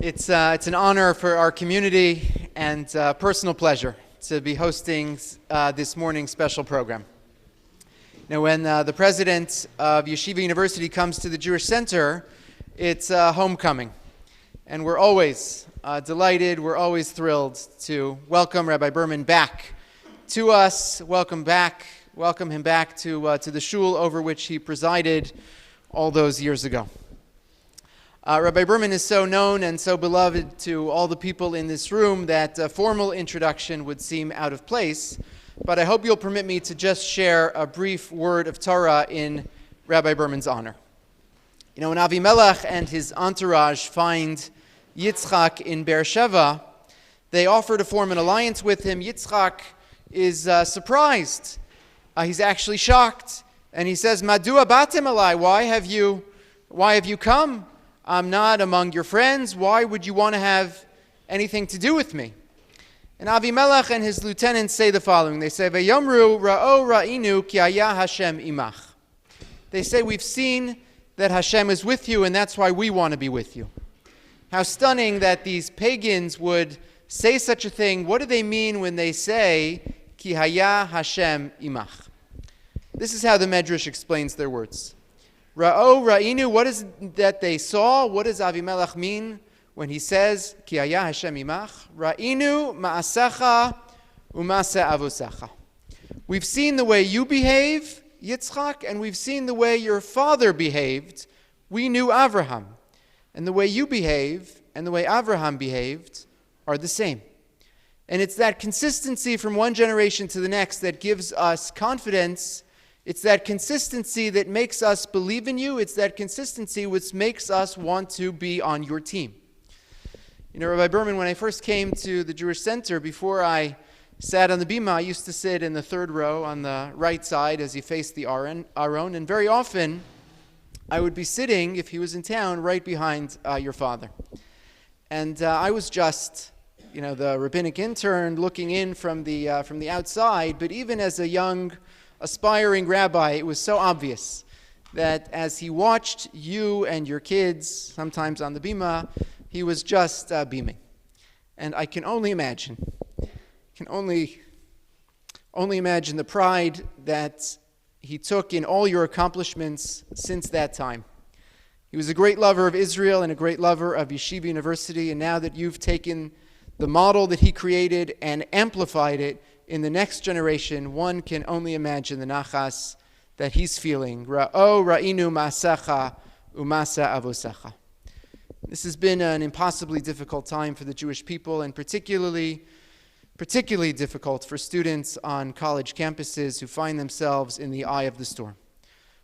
It's an honor for our community and personal pleasure to be hosting this morning's special program. Now, when the president of Yeshiva University comes to the Jewish Center, it's homecoming. And we're always delighted, we're always thrilled to welcome Rabbi Berman back to us, welcome him back to the shul over which he presided all those years ago. Rabbi Berman is so known and so beloved to all the people in this room that a formal introduction would seem out of place, but I hope you'll permit me to just share a brief word of Torah in Rabbi Berman's honor. You know, when Avimelech and his entourage find Yitzchak in Beersheba, they offer to form an alliance with him. Yitzchak is surprised. He's actually shocked, and he says, "Madua batem alai? Why have you come? I'm not among your friends. Why would you want to have anything to do with me?" And Avimelech and his lieutenants say the following. They say, "Vayomru ra'o ra'inu ki haya Hashem imach." They say, "We've seen that Hashem is with you, and that's why we want to be with you." How stunning that these pagans would say such a thing. What do they mean when they say, ki haya Hashem imach? This is how the Medrash explains their words. Ra'o ra'inu, what is that they saw? What does Avimelech mean when he says, Ki haya Hashem imach? Ra'inu ma'asecha u'ma'aseh avosecha. We've seen the way you behave, Yitzchak, and we've seen the way your father behaved. We knew Avraham. And the way you behave and the way Avraham behaved are the same. And it's that consistency from one generation to the next that gives us confidence. It's that consistency that makes us believe in you. It's that consistency which makes us want to be on your team. You know, Rabbi Berman, when I first came to the Jewish Center, before I sat on the bima, I used to sit in the third row on the right side as he faced the Aron, and very often I would be sitting, if he was in town, right behind your father. And I was just, the rabbinic intern looking in from the outside, but even as a young aspiring rabbi, it was so obvious that as he watched you and your kids, sometimes on the bima, he was just beaming. And I can only imagine, only imagine the pride that he took in all your accomplishments since that time. He was a great lover of Israel and a great lover of Yeshiva University, and now that you've taken the model that he created and amplified it in the next generation, one can only imagine the nachas that he's feeling. Ra'o ra'inu ma'asecha u'ma'aseh avosecha. This has been an impossibly difficult time for the Jewish people, and particularly difficult for students on college campuses who find themselves in the eye of the storm.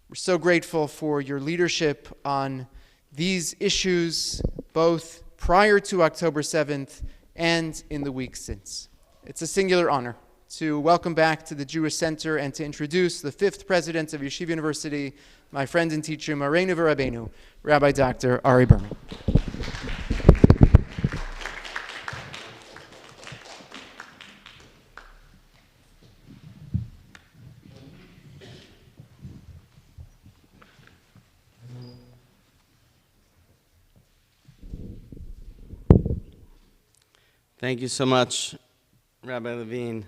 We're so grateful for your leadership on these issues, both prior to October 7th and in the weeks since. It's a singular honor to welcome back to the Jewish Center and to introduce the 5th president of Yeshiva University, my friend and teacher, Moreinu v'Rabbeinu, Rabbi Dr. Ari Berman. Thank you so much, Rabbi Levine.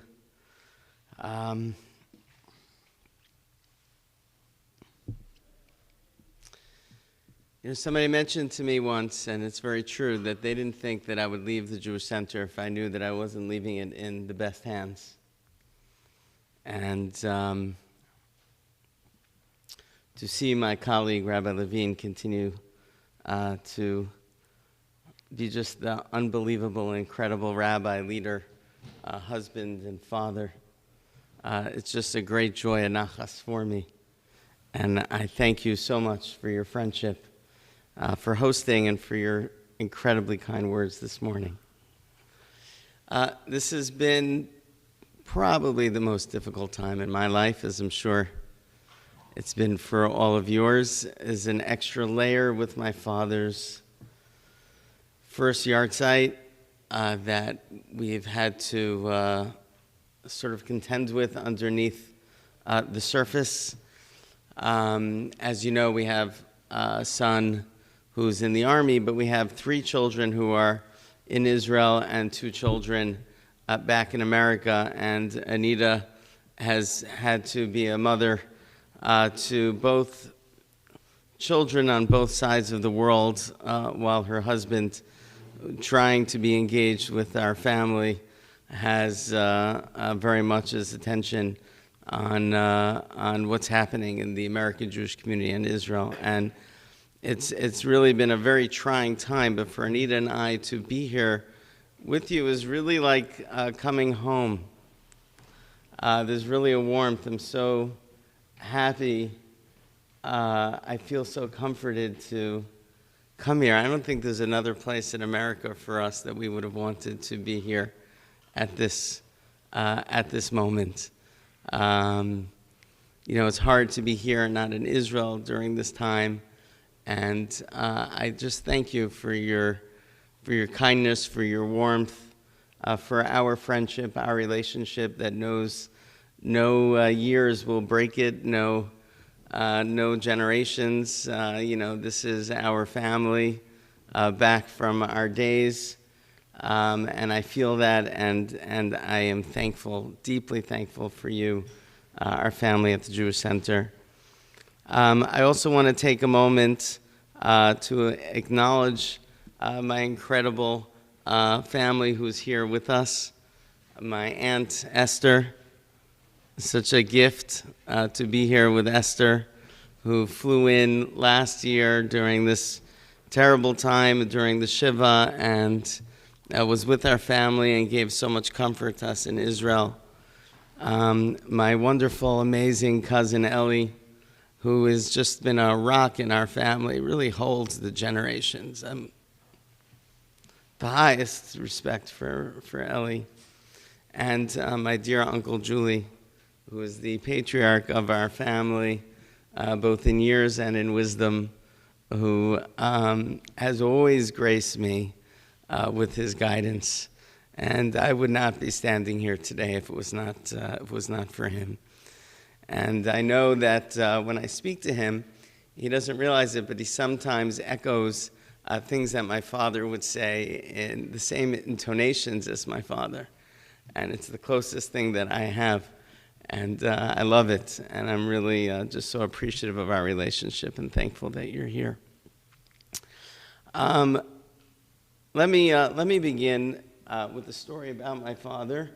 Somebody mentioned to me once, and it's very true, that they didn't think that I would leave the Jewish Center if I knew that I wasn't leaving it in the best hands. And to see my colleague, Rabbi Levine, continue to be just the unbelievable, incredible rabbi, leader, husband, and father. It's just a great joy and nachas for me. And I thank you so much for your friendship, for hosting, and for your incredibly kind words this morning. This has been probably the most difficult time in my life, as I'm sure it's been for all of yours, as an extra layer with my father's first yahrtzeit that we've had to sort of contend with underneath the surface. As you know, we have a son who's in the army, but we have 3 children who are in Israel and 2 children back in America. And Anita has had to be a mother to both children on both sides of the world, while her husband, trying to be engaged with our family, has very much his attention on what's happening in the American Jewish community in Israel. And it's really been a very trying time, but for Anita and I to be here with you is really like coming home. There's really a warmth. I'm so happy. I feel so comforted to come here. I don't think there's another place in America for us that we would have wanted to be here at this moment. It's hard to be here and not in Israel during this time. And I just thank you for your kindness, for your warmth, for our friendship, our relationship that knows no years will break it, no generations. This is our family back from our days, and I feel that, and I am thankful, deeply thankful for you, our family at the Jewish Center. I also want to take a moment to acknowledge my incredible family who's here with us. My Aunt Esther, such a gift to be here with Esther, who flew in last year during this terrible time during the Shiva, and was with our family and gave so much comfort to us in Israel. My wonderful, amazing cousin Ellie, who has just been a rock in our family, really holds the generations. The highest respect for Ellie. And my dear Uncle Julie, who is the patriarch of our family, both in years and in wisdom, who has always graced me with his guidance. And I would not be standing here today if it was not for him. And I know that when I speak to him, he doesn't realize it, but he sometimes echoes things that my father would say in the same intonations as my father. And it's the closest thing that I have. And I love it. And I'm really just so appreciative of our relationship and thankful that you're here. Let me begin with a story about my father.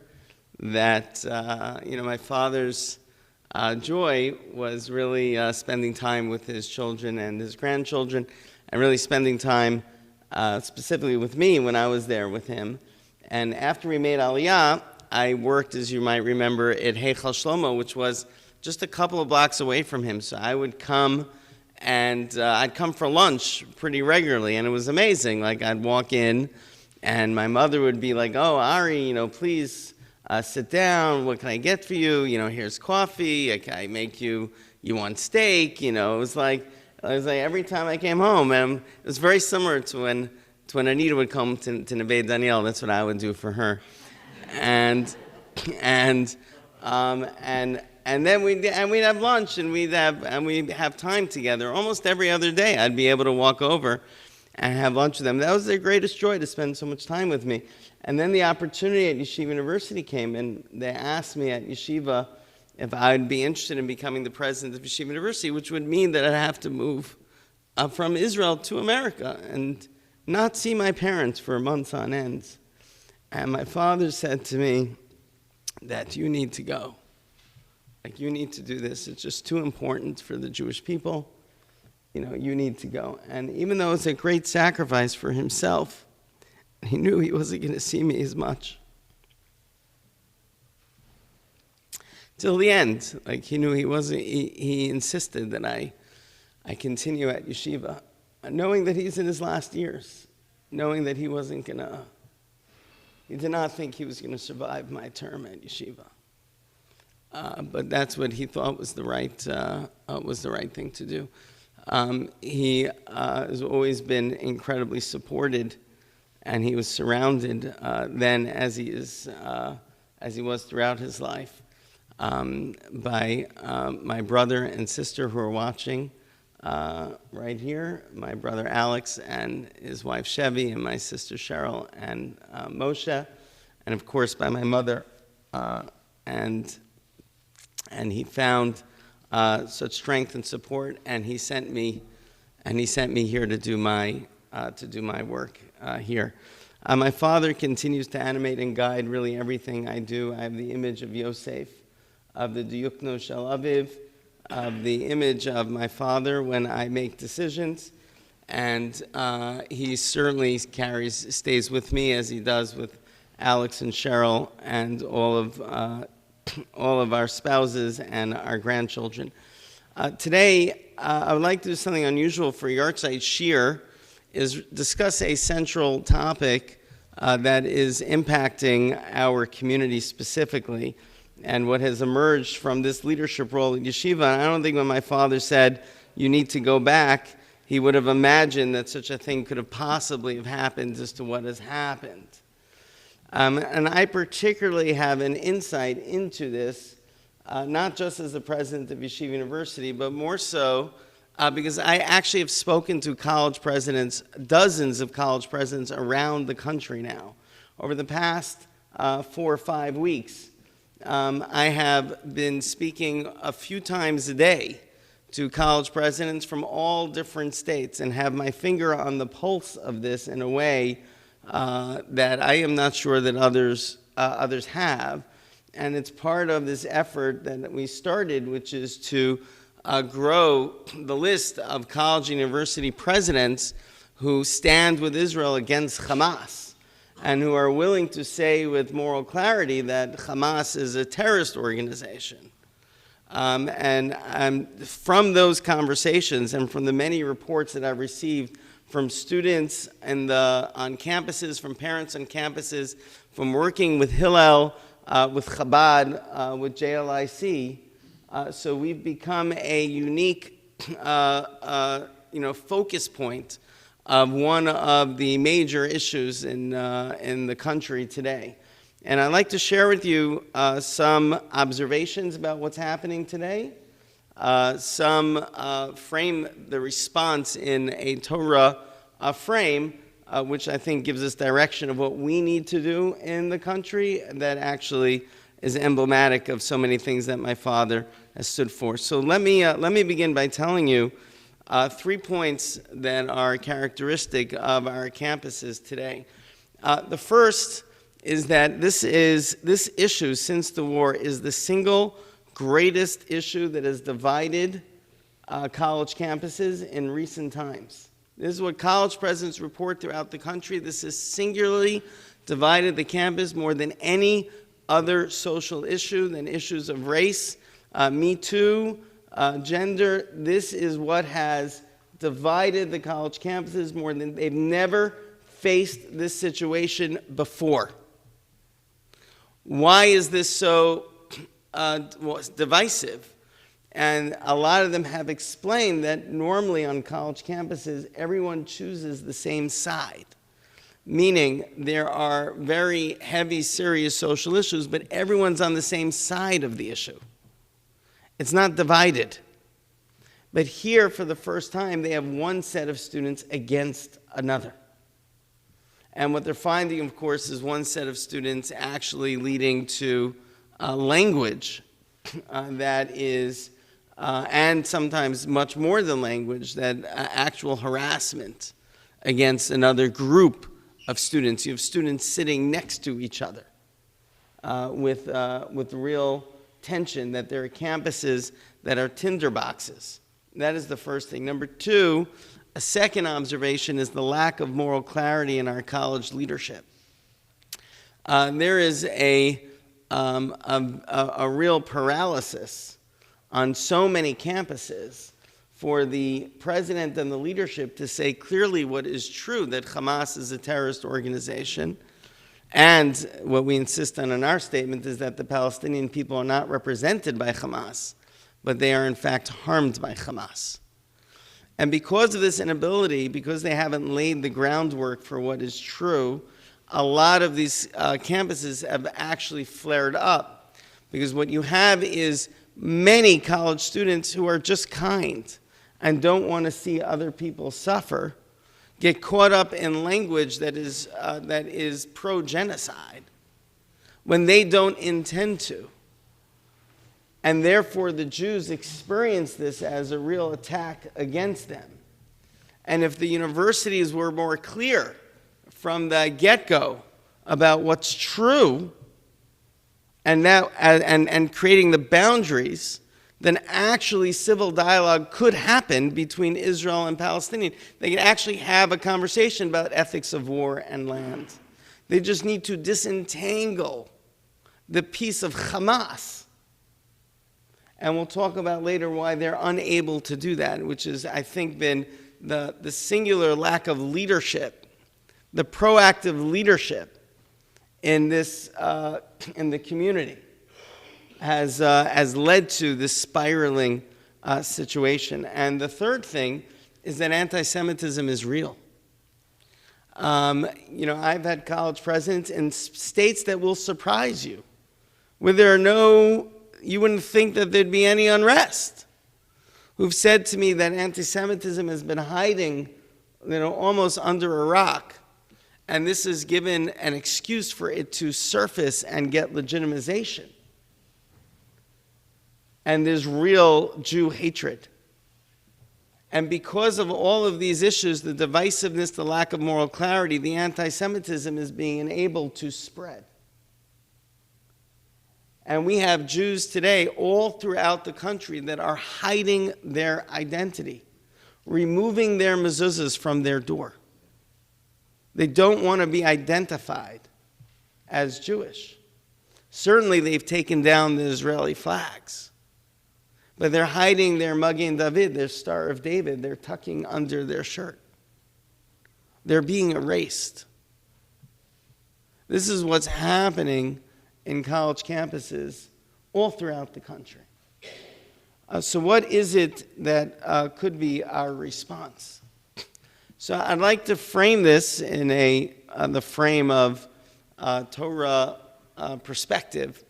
That my father's joy was really spending time with his children and his grandchildren, and really spending time specifically with me when I was there with him. And after we made Aliyah, I worked, as you might remember, at Heichal Shlomo, which was just a couple of blocks away from him. So I would come, and I'd come for lunch pretty regularly, and it was amazing. Like, I'd walk in, and my mother would be like, "Oh, Ari, please sit down. What can I get for you? Here's coffee. I make you want steak?" It was like every time I came home, and it was very similar to when Anita would come to Neve Daniel. That's what I would do for her. And then we'd have lunch, and we'd have time together almost every other day. I'd be able to walk over and have lunch with them. That was their greatest joy, to spend so much time with me. And then the opportunity at Yeshiva University came, and they asked me at Yeshiva if I'd be interested in becoming the president of Yeshiva University, which would mean that I'd have to move from Israel to America and not see my parents for months on end. And my father said to me that you need to go. Like, you need to do this. It's just too important for the Jewish people. You need to go. And even though it's a great sacrifice for himself, he knew he wasn't going to see me as much. Till the end. Like, he knew he wasn't, he insisted that I continue at yeshiva, knowing that he's in his last years, knowing that he wasn't going to, he did not think he was going to survive my term at yeshiva. But that's what he thought was the right thing to do. He has always been incredibly supported, and he was surrounded then, as he was throughout his life, by my brother and sister who are watching, right here, my brother Alex and his wife Chevy, and my sister Cheryl and Moshe, and of course by my mother. And he found such strength and support, and he sent me here to do my work here. My father continues to animate and guide really everything I do. I have the image of Yosef, of the Diyukno Shel Aviv, of the image of my father when I make decisions, and he certainly stays with me as he does with Alex and Cheryl and all of our spouses and our grandchildren. Today, I would like to do something unusual for yahrtzeit shiur, is discuss a central topic that is impacting our community specifically, and what has emerged from this leadership role at yeshiva. And I don't think when my father said, you need to go back, he would have imagined that such a thing could have possibly have happened as to what has happened. And I particularly have an insight into this, not just as the president of Yeshiva University, but more so because I actually have spoken to college presidents, dozens of college presidents around the country now. Over the past 4 or 5 weeks, I have been speaking a few times a day to college presidents from all different states and have my finger on the pulse of this in a way that I am not sure that others have. And it's part of this effort that we started, which is to grow the list of college and university presidents who stand with Israel against Hamas and who are willing to say with moral clarity that Hamas is a terrorist organization. And from those conversations and from the many reports that I've received from students on campuses, from parents on campuses, from working with Hillel, with Chabad, with JLIC, so we've become a unique focus point of one of the major issues in the country today. And I'd like to share with you some observations about what's happening today, frame the response in a Torah frame, which I think gives us direction of what we need to do in the country that actually is emblematic of so many things that my father has stood for. So let me begin by telling you 3 points that are characteristic of our campuses today. The first is that this issue since the war is the single greatest issue that has divided college campuses in recent times. This is what college presidents report throughout the country. This has singularly divided the campus more than any other social issue, than issues of race, Me Too, gender. This is what has divided the college campuses more than they've never faced this situation before. Why is this so divisive? And a lot of them have explained that normally on college campuses, everyone chooses the same side, meaning there are very heavy, serious social issues, but everyone's on the same side of the issue. It's not divided. But here, for the first time, they have one set of students against another. And what they're finding, of course, is one set of students actually leading to language that is, and sometimes much more than language, that actual harassment against another group of students. You have students sitting next to each other with real tension, that there are campuses that are tinderboxes. That is the first thing. Number two, a second observation is the lack of moral clarity in our college leadership. There is a real paralysis on so many campuses for the president and the leadership to say clearly what is true, that Hamas is a terrorist organization. And what we insist on in our statement is that the Palestinian people are not represented by Hamas, but they are in fact harmed by Hamas. And because of this inability, because they haven't laid the groundwork for what is true, a lot of these campuses have actually flared up. Because what you have is many college students who are just kind and don't want to see other people suffer get caught up in language that is pro-genocide when they don't intend to. And therefore, the Jews experience this as a real attack against them. And if the universities were more clear from the get-go about what's true and creating the boundaries, then actually civil dialogue could happen between Israel and Palestinian. They could actually have a conversation about ethics of war and land. They just need to disentangle the piece of Hamas. And we'll talk about later why they're unable to do that, which has, I think, been the singular lack of leadership, the proactive leadership in this in the community has led to this spiraling situation. And the third thing is that anti-Semitism is real. I've had college presidents in states that will surprise you, where you wouldn't think that there'd be any unrest, who've said to me that anti-Semitism has been hiding, almost under a rock, and this has given an excuse for it to surface and get legitimization. And there's real Jew hatred. And because of all of these issues, the divisiveness, the lack of moral clarity, the anti-Semitism is being enabled to spread. And we have Jews today all throughout the country that are hiding their identity, removing their mezuzahs from their door. They don't want to be identified as Jewish. Certainly they've taken down the Israeli flags, but they're hiding their Magen David, their Star of David. They're tucking under their shirt. They're being erased. This is what's happening in college campuses all throughout the country. So what is it that could be our response? So I'd like to frame this in the frame of Torah perspective.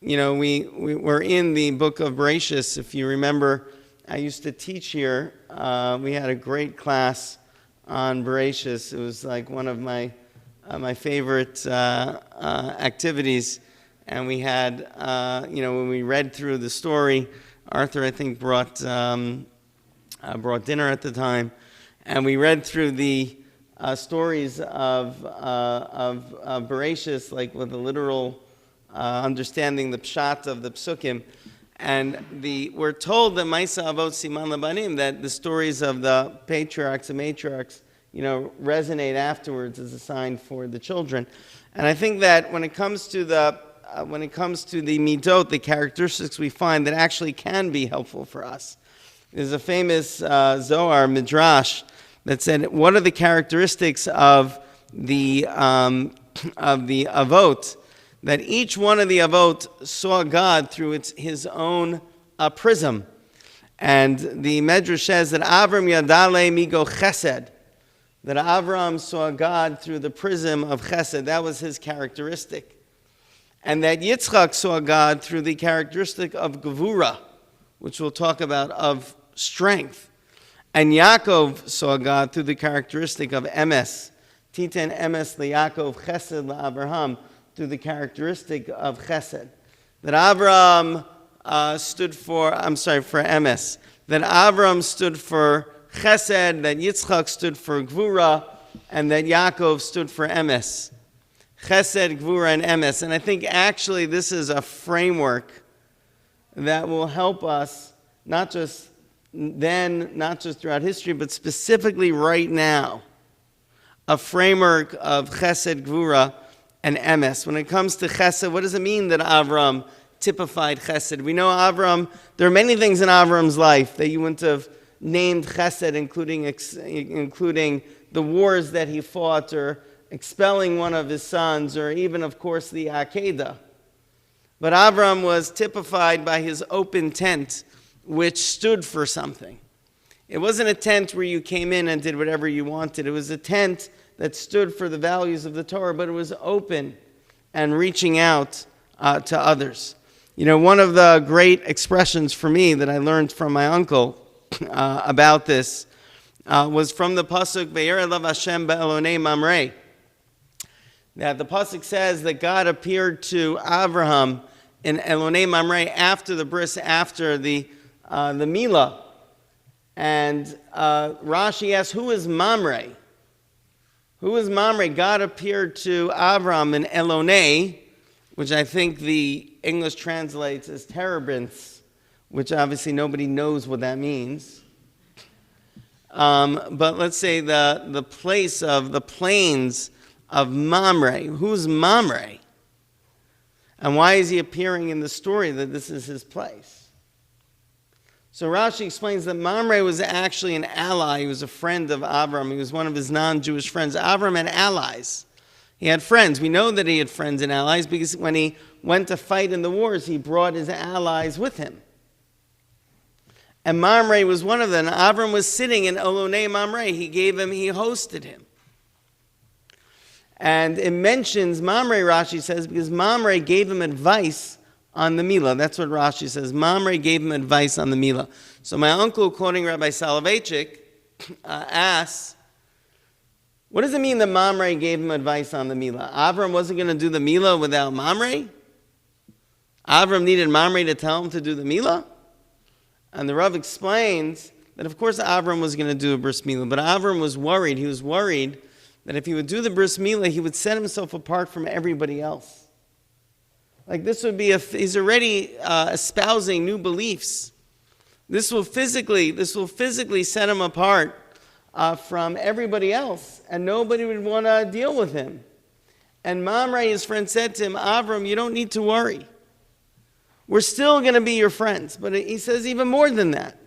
We're in the book of Bereshis. If you remember, I used to teach here. We had a great class on Bereshis. It was like one of my favorite activities. And we had, when we read through the story, Arthur, I think, brought dinner at the time, and we read through the stories of Bereshis, like with a literal understanding the pshat of the psukim. And we're told that Maisa Avot Siman Labanim, that the stories of the patriarchs and matriarchs, resonate afterwards as a sign for the children. And I think that when it comes to the midot, the characteristics we find that actually can be helpful for us. There's a famous Zohar midrash that said, what are the characteristics of the avot? That each one of the avot saw God through his own prism. And the medrash says that Avram Yadale Migo Chesed, that Avram saw God through the prism of Chesed. That was his characteristic. And that Yitzchak saw God through the characteristic of Gevura, which we'll talk about, of strength. And Yaakov saw God through the characteristic of Emes. Titen Emes leYaakov, Chesed leAbraham, through the characteristic of Chesed. That Abraham stood for Emes. That Abraham stood for Chesed, that Yitzchak stood for Gevura, and that Yaakov stood for Emes. Chesed, Gevura, and Emes. And I think actually this is a framework that will help us, not just throughout history, but specifically right now. A framework of Chesed, Gevura, and Emes. When it comes to Chesed, what does it mean that Avram typified Chesed? We know Avram, there are many things in Avram's life that you wouldn't have named Chesed, including the wars that he fought, or expelling one of his sons, or even, of course, the Akedah. But Avram was typified by his open tent, which stood for something. It wasn't a tent where you came in and did whatever you wanted. It was a tent that stood for the values of the Torah, but it was open and reaching out to others. One of the great expressions for me that I learned from my uncle about this was from the pasuk Vayera Elav Hashem Be'elonei Mamre. That the pasuk says that God appeared to Abraham in Elonei Mamre after the bris, after the Milah. And Rashi asks, who is Mamre? Who is Mamre? God appeared to Abraham in Elonei, which I think the English translates as terebinths, which obviously nobody knows what that means. But let's say the place of the plains of Mamre. Who's Mamre? And why is he appearing in the story that this is his place? So Rashi explains that Mamre was actually an ally. He was a friend of Avram. He was one of his non-Jewish friends. Avram had allies. He had friends. We know that he had friends and allies because when he went to fight in the wars, he brought his allies with him. And Mamre was one of them. Avram was sitting in Elonei Mamre. He hosted him. And it mentions Mamre, Rashi says, because Mamre gave him advice on the Milah. That's what Rashi says. Mamre gave him advice on the Milah. So my uncle, quoting Rabbi Soloveitchik, asks, what does it mean that Mamre gave him advice on the Milah? Avram wasn't going to do the Milah without Mamre? Avram needed Mamre to tell him to do the Milah? And the Rav explains that of course Avram was going to do a bris Milah, but Avram was worried. He was worried that if he would do the bris Milah, he would set himself apart from everybody else. Like this would be he's already espousing new beliefs. This will physically set him apart from everybody else, and nobody would want to deal with him. And Mamre, his friend, said to him, Avram, you don't need to worry. We're still going to be your friends. But he says even more than that.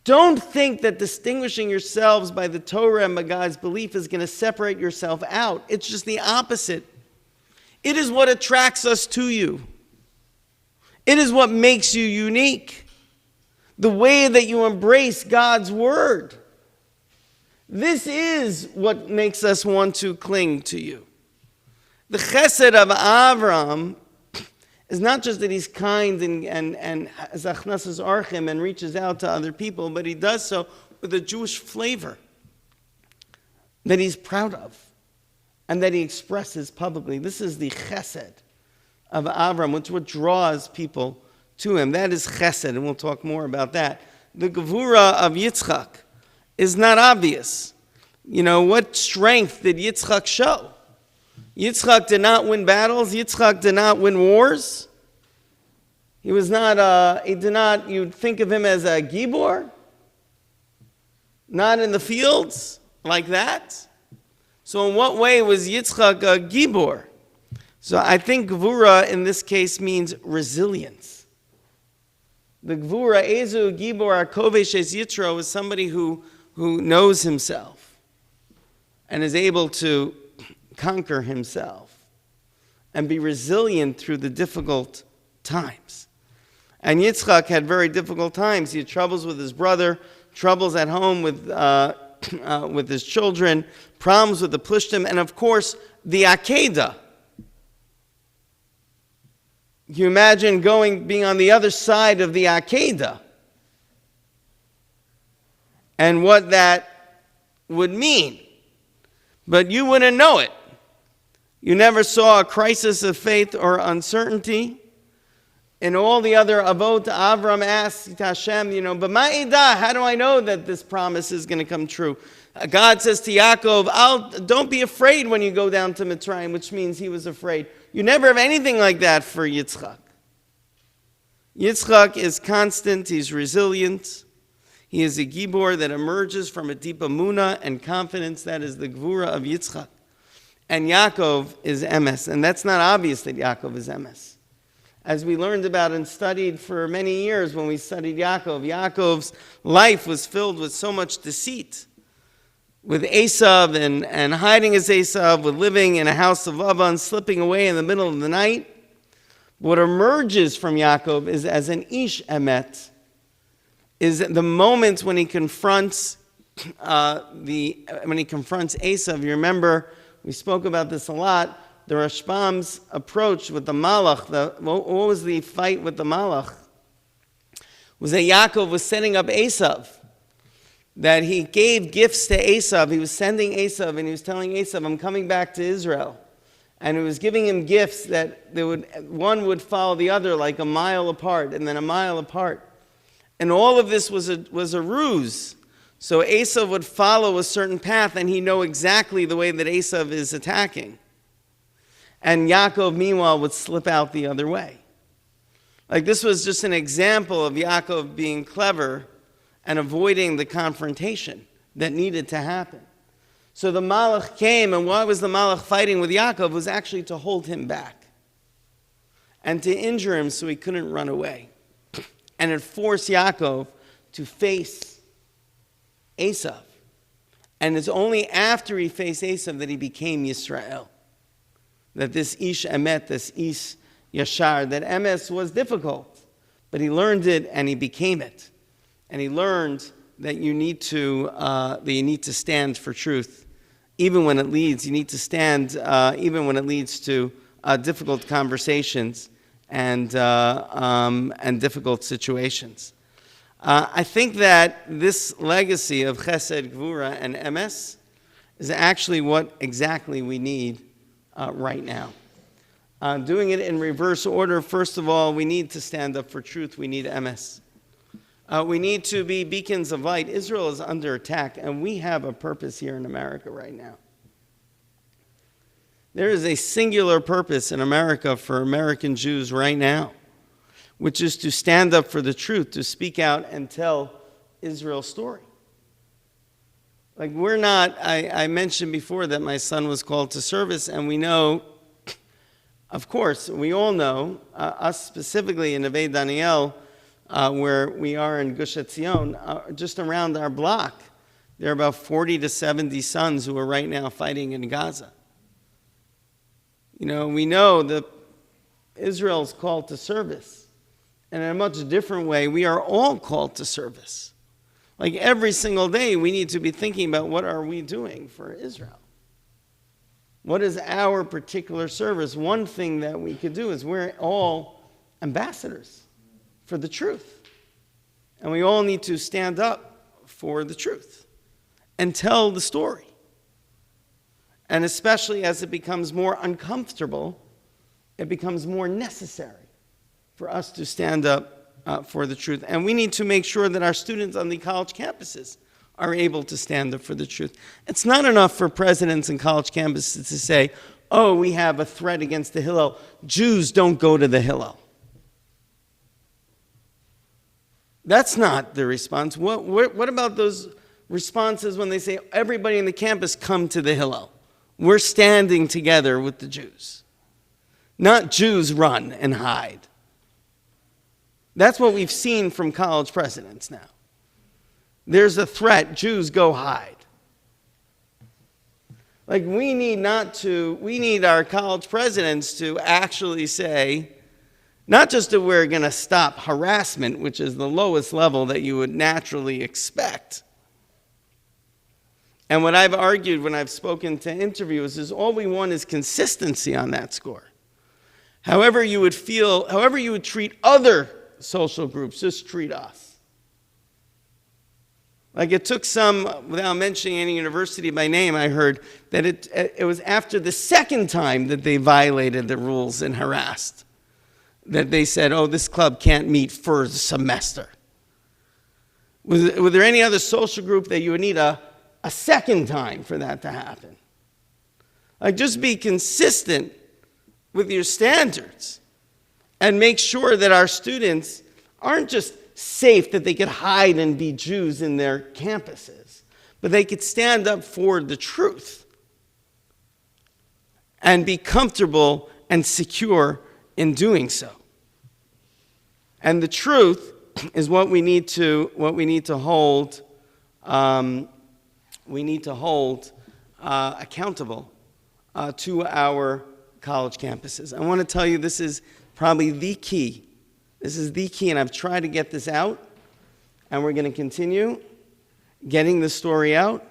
Don't think that distinguishing yourselves by the Torah and by God's belief is going to separate yourself out. It's just the opposite. It is what attracts us to you. It is what makes you unique. The way that you embrace God's word. This is what makes us want to cling to you. The chesed of Avram is not just that he's kind and zachnasas archim and reaches out to other people, but he does so with a Jewish flavor that he's proud of and that he expresses publicly. This is the chesed of Avram, which is what draws people to him. That is chesed, and we'll talk more about that. The gevura of Yitzchak is not obvious. You know, what strength did Yitzchak show? Yitzchak did not win battles. Yitzchak did not win wars. He was not, you'd think of him as a gibor. Not in the fields like that. So in what way was Yitzchak a gibor? So I think gevura in this case means resilience. The gevura, ezu gibor akovesh es yitro, is somebody who knows himself and is able to conquer himself and be resilient through the difficult times. And Yitzchak had very difficult times. He had troubles with his brother, troubles at home with his children, problems with the Plishtim, and of course, the Akedah. You imagine being on the other side of the Akedah and what that would mean. But you wouldn't know it. You never saw a crisis of faith or uncertainty. In all the other avot, Avram asked Hashem, but ma'ida, how do I know that this promise is going to come true? God says to Yaakov, don't be afraid when you go down to Mitzrayim, which means he was afraid. You never have anything like that for Yitzchak. Yitzchak is constant, he's resilient. He is a gibor that emerges from a deep emunah and confidence. That is the gvura of Yitzchak. And Yaakov is emes. And that's not obvious that Yaakov is emes. As we learned about and studied for many years when we studied Yaakov, Yaakov's life was filled with so much deceit. With Esav and hiding as Esav, with living in a house of Lavan, slipping away in the middle of the night. What emerges from Yaakov is as an ish emet, is the moment when he confronts Esav. You remember, we spoke about this a lot, the Rashbam's approach with the Malach. What was the fight with the Malach? was that Yaakov was setting up Esav, that he gave gifts to Esav. He was sending Esav, and he was telling Esav, I'm coming back to Israel. And he was giving him gifts that one would follow the other like a mile apart, and then a mile apart. And all of this was a ruse. So Esav would follow a certain path, and he'd know exactly the way that Esav is attacking. And Yaakov, meanwhile, would slip out the other way. Like, this was just an example of Yaakov being clever and avoiding the confrontation that needed to happen. So the Malach came, and why was the Malach fighting with Yaakov? It was actually to hold him back and to injure him so he couldn't run away. And it forced Yaakov to face Esav. And it's only after he faced Esav that he became Yisrael. That this Ish Emet, this Ish Yashar, that Emes was difficult, but he learned it and he became it. And he learned that you need to stand for truth, even when it leads. You need to stand even when it leads to difficult conversations and difficult situations. I think that this legacy of Chesed, Gvura, and Emes is actually what exactly we need right now. Doing it in reverse order, first of all, we need to stand up for truth. We need Emes. We need to be beacons of light. Israel is under attack, and we have a purpose here in America right now. There is a singular purpose in America for American Jews right now, which is to stand up for the truth, to speak out and tell Israel's story. Like, we're not, I mentioned before that my son was called to service, and we know, of course, we all know, us specifically in Neve Daniel, where we are in Gush Etzion, just around our block, there are about 40 to 70 sons who are right now fighting in Gaza. You know, we know that Israel's called to service. And in a much different way, we are all called to service. Like, every single day, we need to be thinking about what are we doing for Israel. What is our particular service? One thing that we could do is we're all ambassadors for the truth. And we all need to stand up for the truth and tell the story. And especially as it becomes more uncomfortable, it becomes more necessary for us to stand up for the truth. And we need to make sure that our students on the college campuses are able to stand up for the truth. It's not enough for presidents and college campuses to say, oh, we have a threat against the Hillel. Jews don't go to the Hillel. That's not the response. What about those responses when they say, everybody in the campus come to the Hillel? We're standing together with the Jews. Not Jews run and hide. That's what we've seen from college presidents now. There's a threat, Jews go hide. Like, we need our college presidents to actually say, not just that we're going to stop harassment, which is the lowest level that you would naturally expect. And what I've argued when I've spoken to interviewers is all we want is consistency on that score. However you would treat other social groups, just treat us. Like, it took some, without mentioning any university by name, I heard that it was after the second time that they violated the rules and harassed, that they said, oh, this club can't meet for the semester. Was there any other social group that you would need a second time for that to happen? Like, just be consistent with your standards and make sure that our students aren't just safe that they could hide and be Jews in their campuses, but they could stand up for the truth and be comfortable and secure in doing so. And the truth is what we need to hold. We need to hold accountable to our college campuses. I want to tell you, this is probably the key. This is the key, and I've tried to get this out, and we're going to continue getting the story out.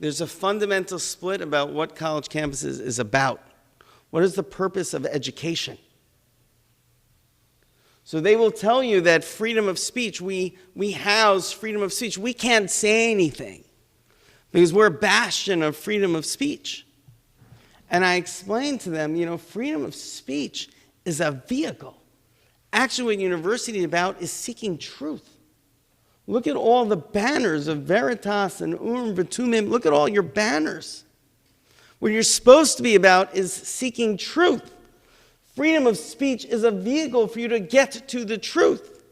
There's a fundamental split about what college campuses is about. What is the purpose of education? So they will tell you that freedom of speech, we house freedom of speech. We can't say anything because we're a bastion of freedom of speech. And I explained to them, freedom of speech is a vehicle. Actually, what university is about is seeking truth. Look at all the banners of Veritas and V'Tumim. Look at all your banners. What you're supposed to be about is seeking truth. Freedom of speech is a vehicle for you to get to the truth.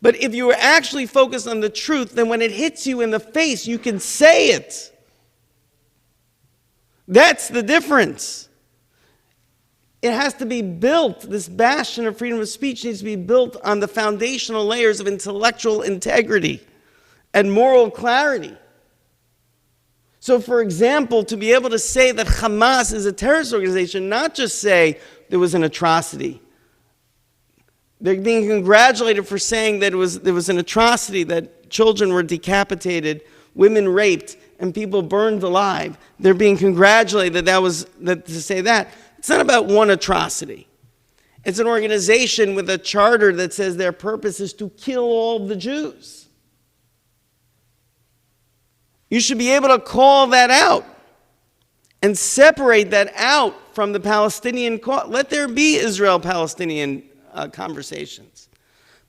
But if you are actually focused on the truth, then when it hits you in the face, you can say it. That's the difference. It has to be built, this bastion of freedom of speech needs to be built on the foundational layers of intellectual integrity and moral clarity. So, for example, to be able to say that Hamas is a terrorist organization, not just say there was an atrocity. They're being congratulated for saying that there was an atrocity, that children were decapitated, women raped, and people burned alive. They're being congratulated to say that. It's not about one atrocity. It's an organization with a charter that says their purpose is to kill all the Jews. You should be able to call that out and separate that out from the Palestinian cause. Let there be Israel-Palestinian conversations.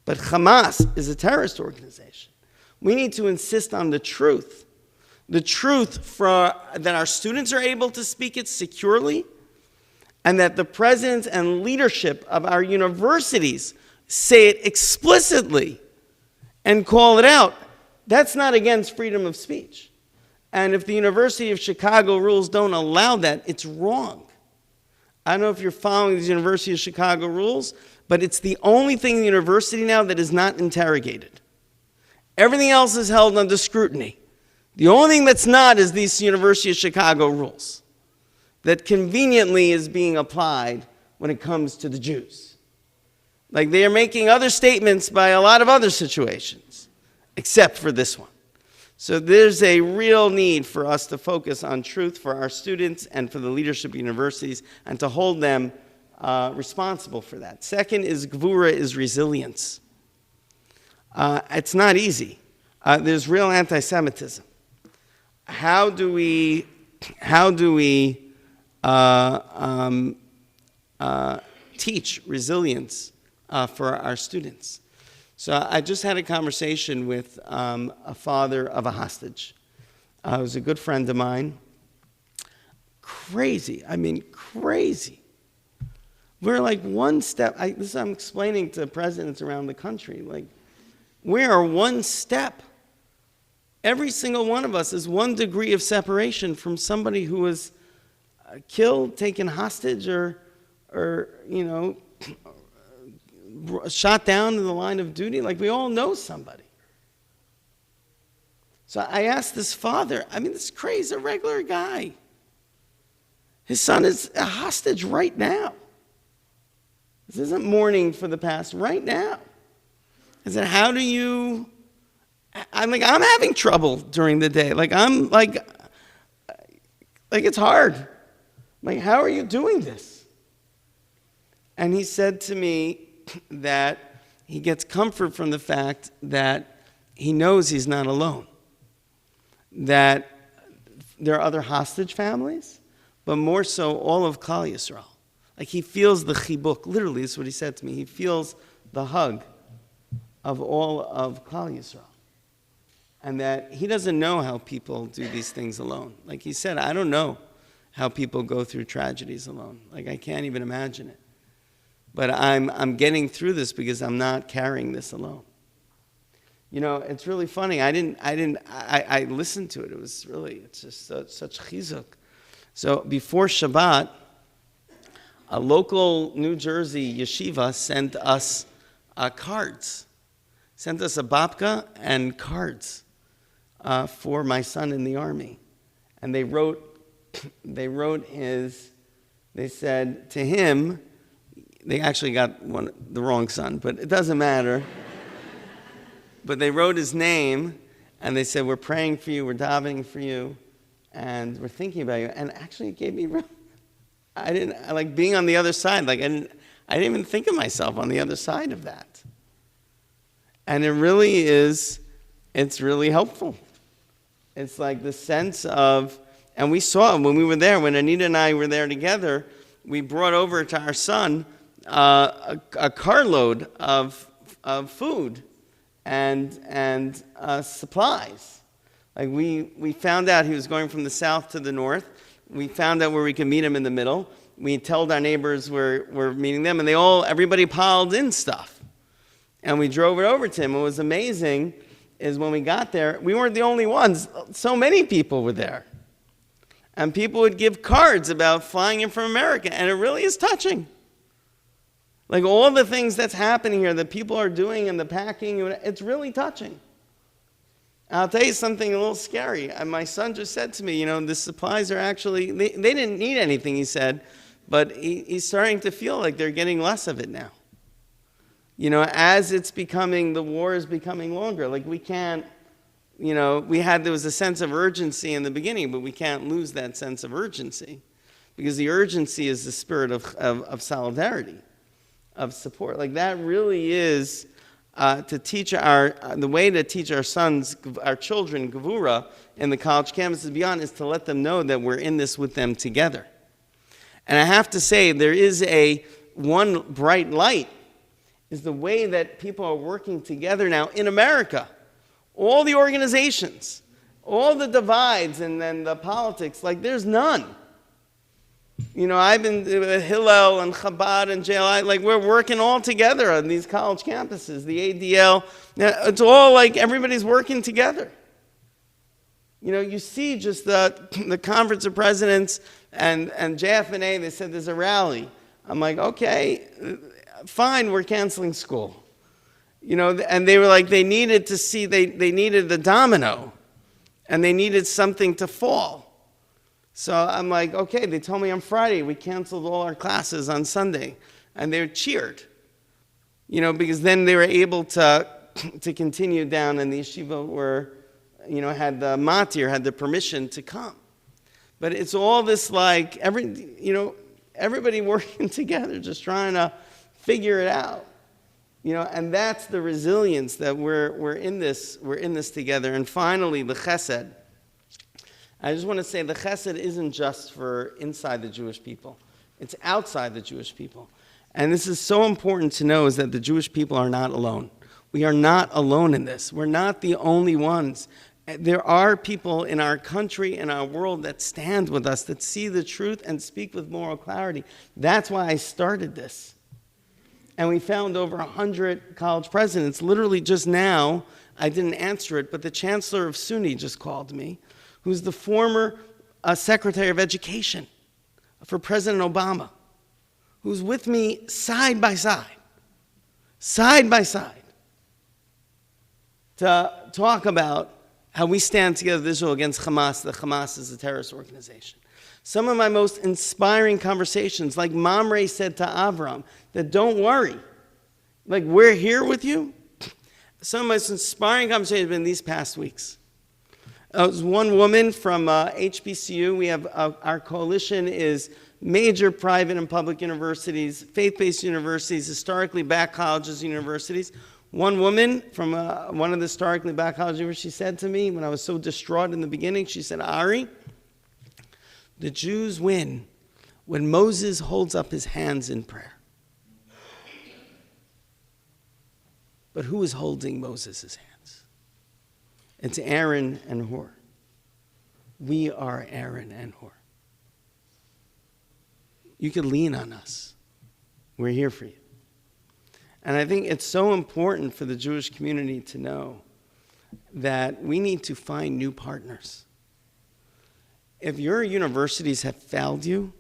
But Hamas is a terrorist organization. We need to insist on the truth. The truth that our students are able to speak it securely, and that the presidents and leadership of our universities say it explicitly and call it out. That's not against freedom of speech. And if the University of Chicago rules don't allow that, it's wrong. I don't know if you're following these University of Chicago rules, but it's the only thing in the university now that is not interrogated. Everything else is held under scrutiny. The only thing that's not is these University of Chicago rules that conveniently is being applied when it comes to the Jews. Like they are making other statements by a lot of other situations, except for this one. So there's a real need for us to focus on truth for our students and for the leadership of universities and to hold them responsible for that. Second is Gvura, is resilience. It's not easy. There's real anti-Semitism. How do we teach resilience for our students? So I just had a conversation with a father of a hostage. He was a good friend of mine. Crazy. We're like one step. I'm explaining to presidents around the country. Like, we are one step. Every single one of us is one degree of separation from somebody who was killed, taken hostage, or shot down in the line of duty. Like, we all know somebody. So I asked this father, this crazy, a regular guy. His son is a hostage right now. This isn't mourning for the past, right now. I said, how do you... I'm having trouble during the day. It's hard. Like, how are you doing this? And he said to me that he gets comfort from the fact that he knows he's not alone. That there are other hostage families, but more so all of Klal Yisrael. Like, he feels the chibuk. Literally, this is what he said to me. He feels the hug of all of Klal Yisrael. And that he doesn't know how people do these things alone. Like he said, I don't know how people go through tragedies alone. Like, I can't even imagine it. But I'm getting through this because I'm not carrying this alone. It's really funny. I listened to it. It's just such chizuk. So before Shabbat, a local New Jersey yeshiva sent us cards. Sent us a babka and cards for my son in the army. And they said to him, they actually got the wrong son, but it doesn't matter. But they wrote his name, and they said, we're praying for you, we're davening for you, and we're thinking about you. And actually it gave me, I didn't, like being on the other side, like I didn't even think of myself on the other side of that. And it really is, it's really helpful. It's like the sense of, and we saw when we were there, when Anita and I were there together, we brought over to our son a carload of food and supplies. Like we found out he was going from the south to the north. We found out where we could meet him in the middle. We told our neighbors we're meeting them, and everybody piled in stuff. And we drove it over to him. What was amazing is when we got there, we weren't the only ones. So many people were there. And people would give cards about flying in from America, and it really is touching. Like all the things that's happening here that people are doing and the packing, it's really touching. I'll tell you something a little scary. My son just said to me, the supplies are actually, they didn't need anything, he said, but he's starting to feel like they're getting less of it now. As the war is becoming longer. Like we can't, there was a sense of urgency in the beginning, but we can't lose that sense of urgency. Because the urgency is the spirit of solidarity, of support. Like that really is to teach the way to teach our sons, our children, Gevura, in the college campuses beyond, is to let them know that we're in this with them together. And I have to say, there is one bright light, is the way that people are working together now in America. All the organizations, all the divides and then the politics, like there's none. I've been with Hillel and Chabad and JLI, like we're working all together on these college campuses, the ADL. It's all like everybody's working together. You see just the Conference of Presidents and JFNA, they said there's a rally. I'm like, okay, fine, we're canceling school. And they were like, they needed to see, they needed the domino, and they needed something to fall. So I'm like, okay, they told me on Friday, we canceled all our classes on Sunday, and they cheered, because then they were able to continue down, and the yeshiva had the matir, had the permission to come. But it's all this like, everybody working together, just trying to figure it out. And that's the resilience that we're in this together. And finally, the chesed. I just want to say the chesed isn't just for inside the Jewish people. It's outside the Jewish people. And this is so important to know, is that the Jewish people are not alone. We are not alone in this. We're not the only ones. There are people in our country and our world that stand with us, that see the truth and speak with moral clarity. That's why I started this. And we found over 100 college presidents. Literally just now, I didn't answer it, but the chancellor of SUNY just called me, who's the former Secretary of Education for President Obama, who's with me side by side, to talk about how we stand together with Israel against Hamas, that Hamas is a terrorist organization. Some of my most inspiring conversations, like Mamre said to Avram, that don't worry, like we're here with you. Some of my most inspiring conversations have been these past weeks. There was one woman from HBCU. We have our coalition is major private and public universities, faith-based universities, historically black colleges, universities. One woman from one of the historically black colleges, she said to me when I was so distraught in the beginning, she said, Ari, the Jews win when Moses holds up his hands in prayer. But who is holding Moses' hands? It's Aaron and Hur. We are Aaron and Hur. You can lean on us. We're here for you. And I think it's so important for the Jewish community to know that we need to find new partners. If your universities have failed you,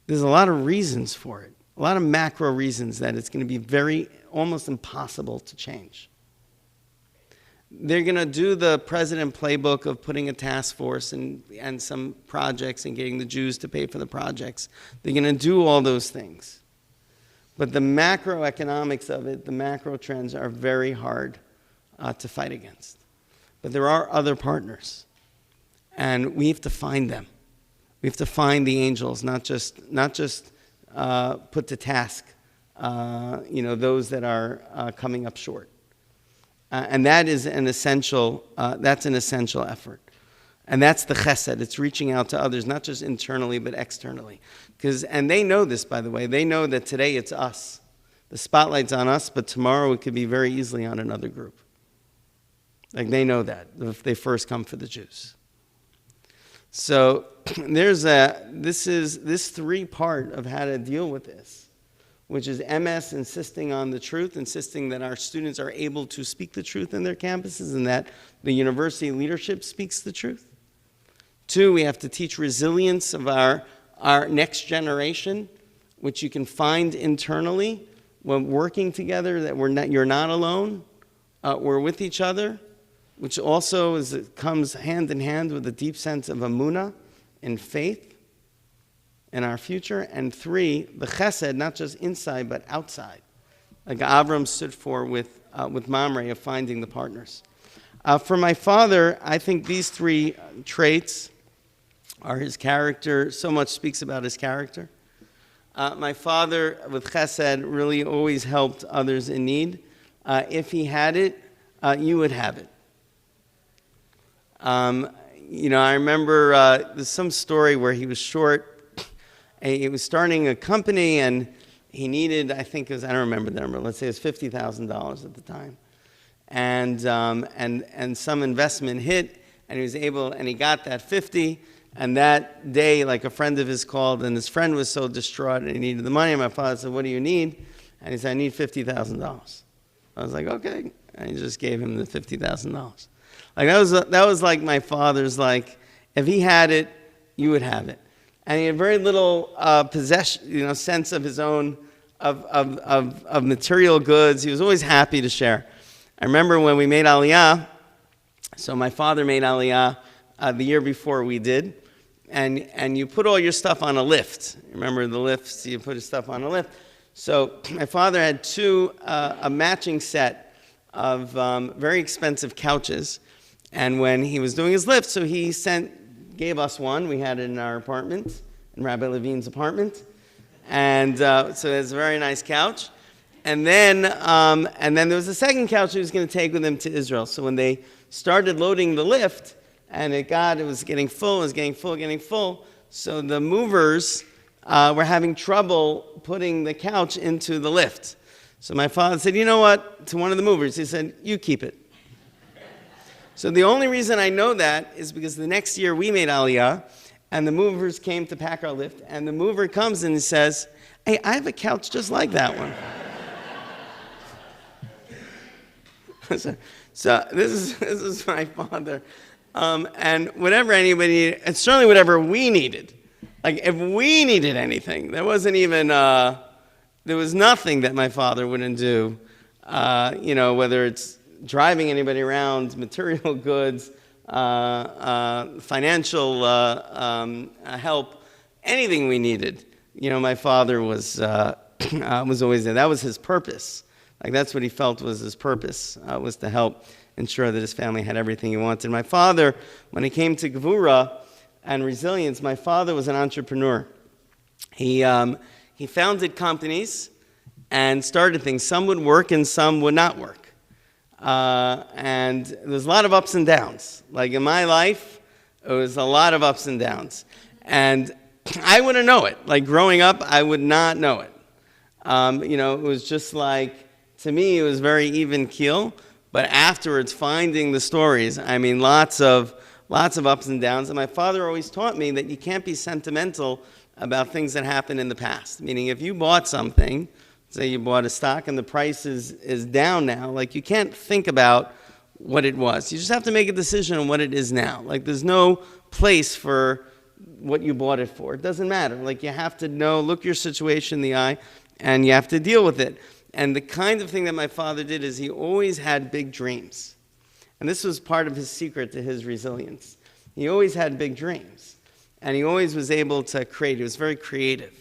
there's a lot of reasons for it. A lot of macro reasons that it's going to be almost impossible to change. They're going to do the president playbook of putting a task force and some projects and getting the Jews to pay for the projects. They're going to do all those things. But the macroeconomics of it, the macro trends are very hard to fight against. But there are other partners. And we have to find them. We have to find the angels, not just put to task those that are coming up short. And that is an essential effort. And that's the chesed. It's reaching out to others, not just internally, but externally. And they know this, by the way. They know that today it's us. The spotlight's on us, but tomorrow it could be very easily on another group. Like they know that if they first come for the Jews. So this three-part of how to deal with this, which is MS, insisting on the truth, insisting that our students are able to speak the truth in their campuses and that the university leadership speaks the truth. 2, we have to teach resilience of our next generation, which you can find internally when working together, that you're not alone, we're with each other, which also comes hand in hand with a deep sense of emunah and faith in our future. And 3, the chesed, not just inside but outside, like Avram stood for with Mamre, of finding the partners. For my father, I think these 3 traits are his character. So much speaks about his character. My father, with chesed, really always helped others in need. If he had it, you would have it. I remember there's some story where he was short. He was starting a company and he needed, I don't remember the number, let's say it was $50,000 at the time. And some investment hit, and he got that 50. And that day, like, a friend of his called, and his friend was so distraught and he needed the money. And my father said, "What do you need?" And he said, "I need $50,000. I was like, "Okay." And he just gave him the $50,000. Like, that was like my father's, like, if he had it, you would have it. And he had very little possession, sense of his own, of material goods. He was always happy to share. I remember when we made Aliyah, so my father made Aliyah the year before we did, and you put all your stuff on a lift. Remember the lifts? You put his stuff on a lift. So my father had a matching set of very expensive couches, and when he was doing his lift, so he gave us one. We had it in our apartment, in Rabbi Levine's apartment, and so it's a very nice couch. And then there was a second couch he was going to take with him to Israel. So when they started loading the lift, and it was getting full, getting full. So the movers were having trouble putting the couch into the lift. So my father said, "You know what?" to one of the movers. He said, "You keep it." So the only reason I know that is because the next year we made Aliyah, and the movers came to pack our lift, and the mover comes and he says, "Hey, I have a couch just like that one." So this is my father. And whatever anybody, and certainly whatever we needed. Like, if we needed anything, there was nothing that my father wouldn't do. Whether it's driving anybody around, material goods, financial help, anything we needed. My father was always there. That was his purpose. Like, that's what he felt was his purpose, was to help ensure that his family had everything he wanted. My father, when it came to Gevura and resilience, my father was an entrepreneur. He founded companies and started things. Some would work and some would not work. And there's a lot of ups and downs. Like, in my life, it was a lot of ups and downs. And I wouldn't know it. Like, growing up, I would not know it. It was just like, to me, it was very even keel. But afterwards, finding the stories, lots of ups and downs. And my father always taught me that you can't be sentimental about things that happened in the past. Meaning, if you bought something, say you bought a stock and the price is down now, like, you can't think about what it was. You just have to make a decision on what it is now. Like, there's no place for what you bought it for. It doesn't matter. Like, you have to look your situation in the eye, and you have to deal with it. And the kind of thing that my father did is he always had big dreams. And this was part of his secret to his resilience. He always had big dreams. And he always was able to create. He was very creative.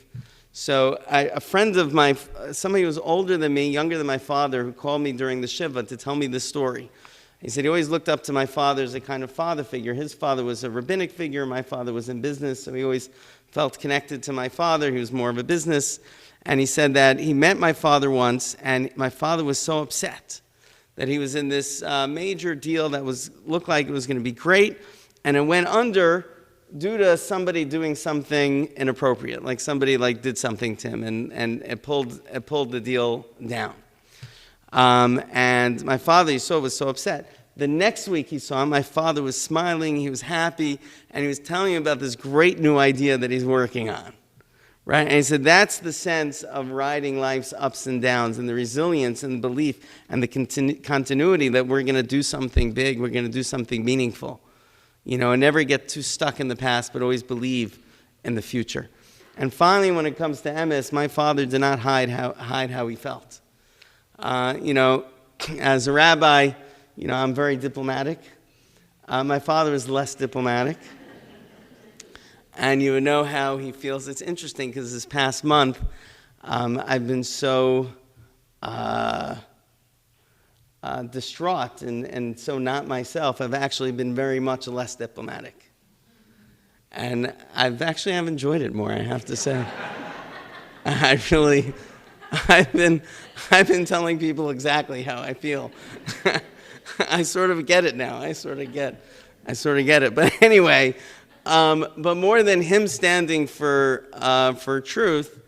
So a friend of mine, somebody who was older than me, younger than my father, who called me during the Shiva to tell me this story. He said he always looked up to my father as a kind of father figure. His father was a rabbinic figure. My father was in business, so he always felt connected to my father. He was more of a business. And he said that he met my father once, and my father was so upset that he was in this major deal that looked like it was going to be great, and it went under due to somebody doing something inappropriate, like somebody did something to him, and it pulled the deal down. And my father, he saw, was so upset. The next week he saw him, my father was smiling, he was happy, and he was telling him about this great new idea that he's working on. Right? And he said that's the sense of riding life's ups and downs, and the resilience and belief and the continuity that we're going to do something big, we're going to do something meaningful. And never get too stuck in the past, but always believe in the future. And finally, when it comes to emes, my father did not hide how he felt. As a rabbi, I'm very diplomatic. My father is less diplomatic. And you would know how he feels. It's interesting because this past month, I've been so distraught and so not myself. I've actually been very much less diplomatic. And I've enjoyed it more, I have to say. I've been telling people exactly how I feel. I sort of get it now. I sort of get it. But anyway, but more than him standing for truth,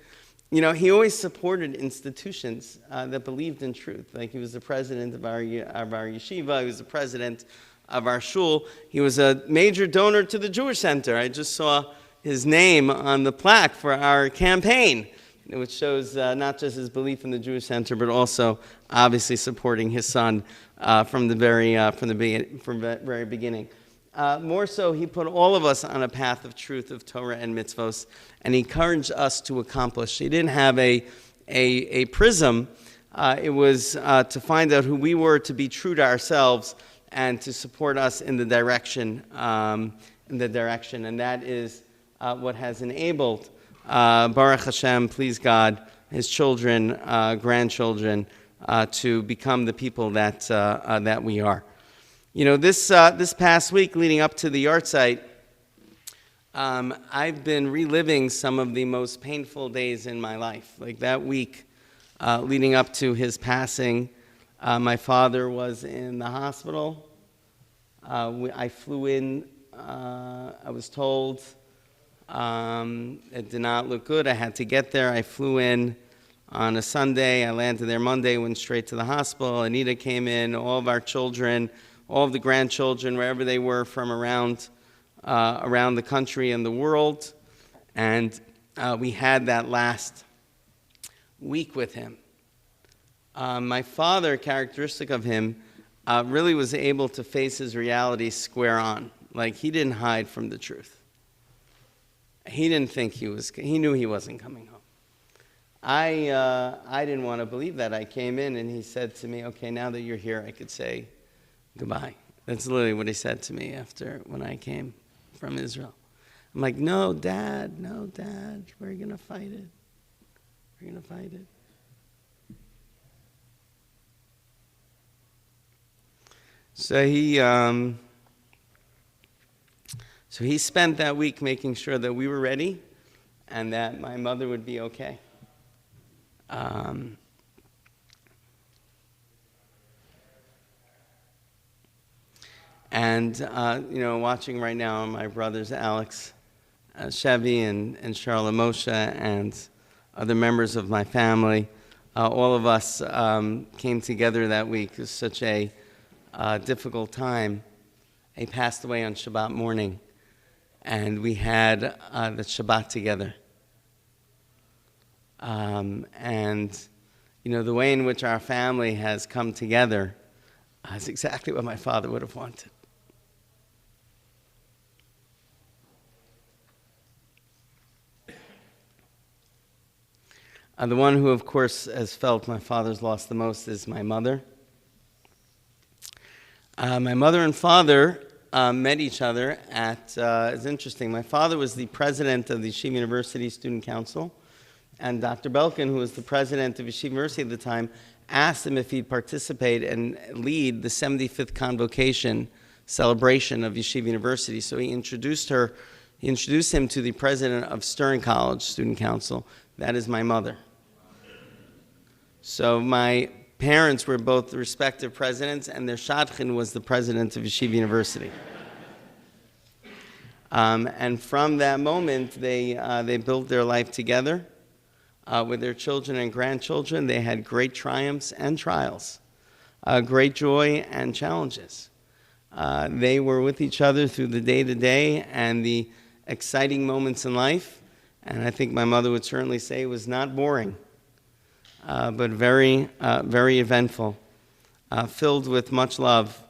he always supported institutions that believed in truth. Like he was the president of our yeshiva, he was the president of our shul. He was a major donor to the Jewish Center. I just saw his name on the plaque for our campaign, which shows not just his belief in the Jewish Center, but also obviously supporting his son from the very beginning. More so, he put all of us on a path of truth, of Torah and mitzvos, and he encouraged us to accomplish. He didn't have a prism. It was to find out who we were, to be true to ourselves, and to support us in the direction. And that is what has enabled Baruch Hashem, please God, his children, grandchildren, to become the people that we are. This past week leading up to the yahrtzeit, I've been reliving some of the most painful days in my life. Like that week leading up to his passing, my father was in the hospital. I flew in. I was told it did not look good. I had to get there. I flew in on a Sunday. I landed there Monday, went straight to the hospital. Anita came in, all of our children, all of the grandchildren, wherever they were from around the country and the world. And we had that last week with him. My father, characteristic of him, really was able to face his reality square on. Like, he didn't hide from the truth. He didn't think he knew he wasn't coming home. I didn't want to believe that. I came in and he said to me, okay, now that you're here, I could say goodbye. That's literally what he said to me when I came from Israel. I'm like, no, Dad, we're going to fight it. We're going to fight it. So he spent that week making sure that we were ready and that my mother would be okay. Watching right now my brothers Alex, Chevy, and Charlotte Moshe, and other members of my family, all of us came together that week. It was such a difficult time. He passed away on Shabbat morning, and we had the Shabbat together. The way in which our family has come together is exactly what my father would have wanted. The one who, of course, has felt my father's loss the most is my mother. My mother and father met each other it's interesting. My father was the president of the Yeshiva University Student Council, and Dr. Belkin, who was the president of Yeshiva University at the time, asked him if he'd participate and lead the 75th convocation celebration of Yeshiva University. So he introduced her He introduced him to the president of Stern College Student Council. That is my mother. So my parents were both the respective presidents, and their shadchan was the president of Yeshiva University. And from that moment, they built their life together with their children and grandchildren. They had great triumphs and trials, great joy and challenges. They were with each other through the day-to-day and the exciting moments in life. And I think my mother would certainly say it was not boring, but very, very eventful, filled with much love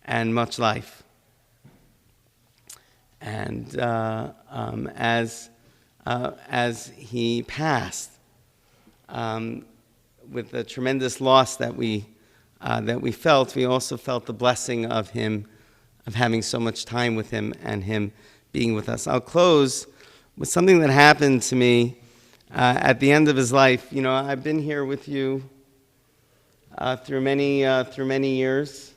and much life. And as he passed, with the tremendous loss that we felt, we also felt the blessing of him, of having so much time with him and him being with us. I'll close with something that happened to me at the end of his life. You know, I've been here with you through many years,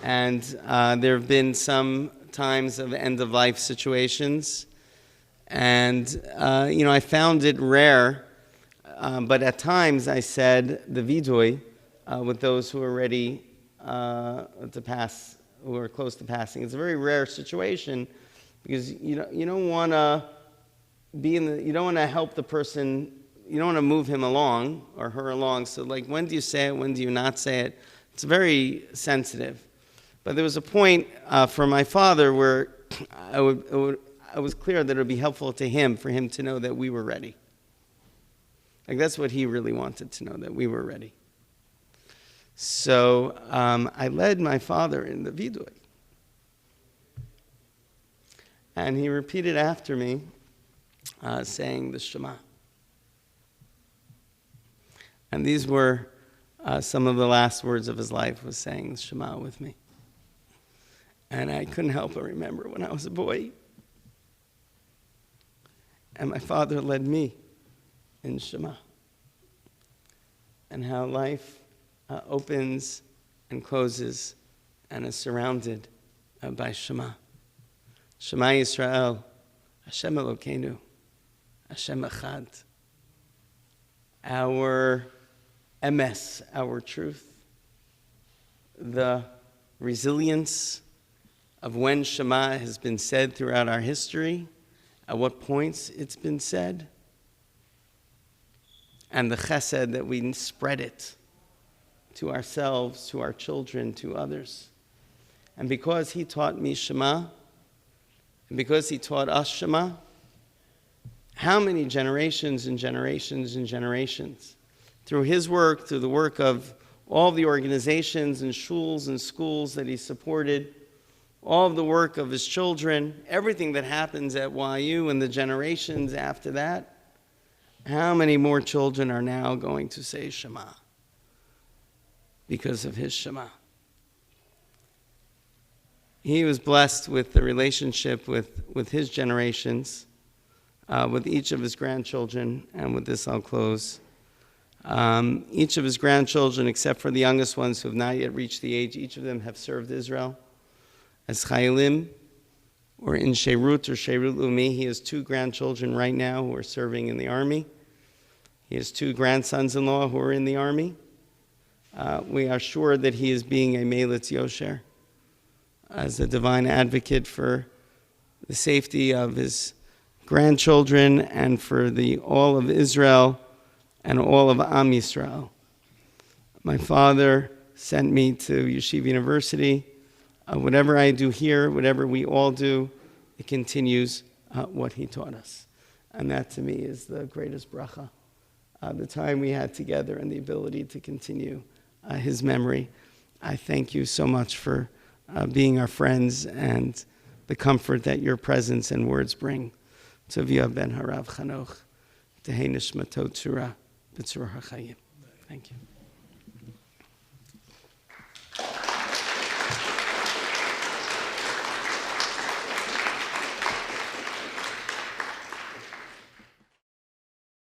and there have been some times of end-of-life situations, and I found it rare, but at times I said the vidui with those who are ready to pass, who are close to passing. It's a very rare situation because you don't want to you don't want to help the person, you don't want to move him along or her along. So like, when do you say it? When do you not say it? It's very sensitive. But there was a point for my father where I was clear that it would be helpful to him for him to know that we were ready. Like, that's what he really wanted to know, that we were ready. So I led my father in the vidui. And he repeated after me, saying the Shema. And these were some of the last words of his life, was saying the Shema with me. And I couldn't help but remember when I was a boy. And my father led me in Shema. And how life opens and closes and is surrounded by Shema. Shema Yisrael, Hashem Elokeinu, Hashem Echad. Our emes, our truth, the resilience of when Shema has been said throughout our history, at what points it's been said, and the chesed that we spread it to ourselves, to our children, to others. And because he taught me Shema, and because he taught us Shema, how many generations and generations and generations, through his work, through the work of all the organizations and shuls and schools that he supported, all of the work of his children, everything that happens at YU and the generations after that, how many more children are now going to say Shema because of his Shema? He was blessed with the relationship with his generations, with each of his grandchildren, and with this I'll close. Each of his grandchildren, except for the youngest ones who have not yet reached the age, each of them have served Israel as chayalim, or in Sheirut or Sheirut Lumi. He has 2 grandchildren right now who are serving in the army. He has 2 grandsons-in-law who are in the army. We are sure that he is being a Melitz Yosher, as a divine advocate for the safety of his grandchildren and for all of Israel and all of Am Yisrael. My father sent me to Yeshiva University. Whatever I do here, whatever we all do, it continues what he taught us. And that to me is the greatest bracha. The time we had together and the ability to continue his memory. I thank you so much for being our friends and the comfort that your presence and words bring. Tobias ben Harav Chanoch, Tehei Nishmato Tzura, B'tzur HaChayim. Thank you.